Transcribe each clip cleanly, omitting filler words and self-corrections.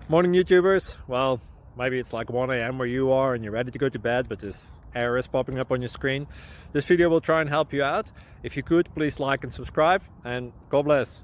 Morning YouTubers. Well, maybe it's like 1 a.m. where you are and you're ready to go to bed, but this error is popping up on your screen. This video will try and help you out. If you could, please like and subscribe, and God bless.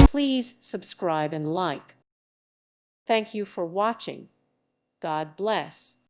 Please subscribe and like. Thank you for watching. God bless.